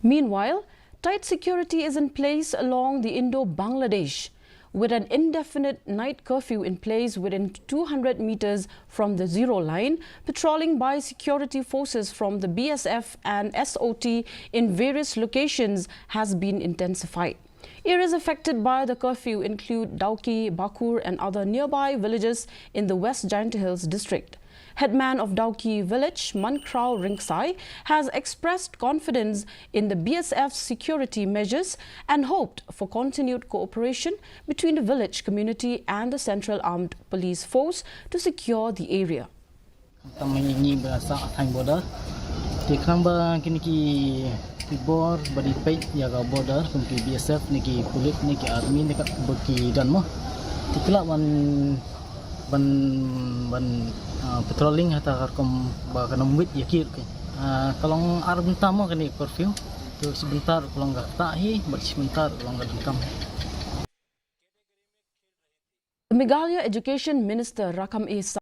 Meanwhile, tight security is in place along the Indo-Bangladesh, with an indefinite night curfew in place within 200 meters from the zero line. Patrolling by security forces from the BSF and SOT in various locations has been intensified. Areas affected by the curfew include Dauki, Bakur and other nearby villages in the West Giant Hills district. Headman of Dauki village, Mankrao Ringsai, has expressed confidence in the BSF's security measures and hoped for continued cooperation between the village community and the Central Armed Police Force to secure the area. Tibor badi pay jaga border kumki BSF niki polis niki army niki beki dan mo tikla ban patrolling hata karkom ba kanam wit yakir ke kalau arm tamo kani curfew tu sebentar kalau enggak tahi sebentar kalau enggak dengkam. The Meghalaya Education Minister Rakam A.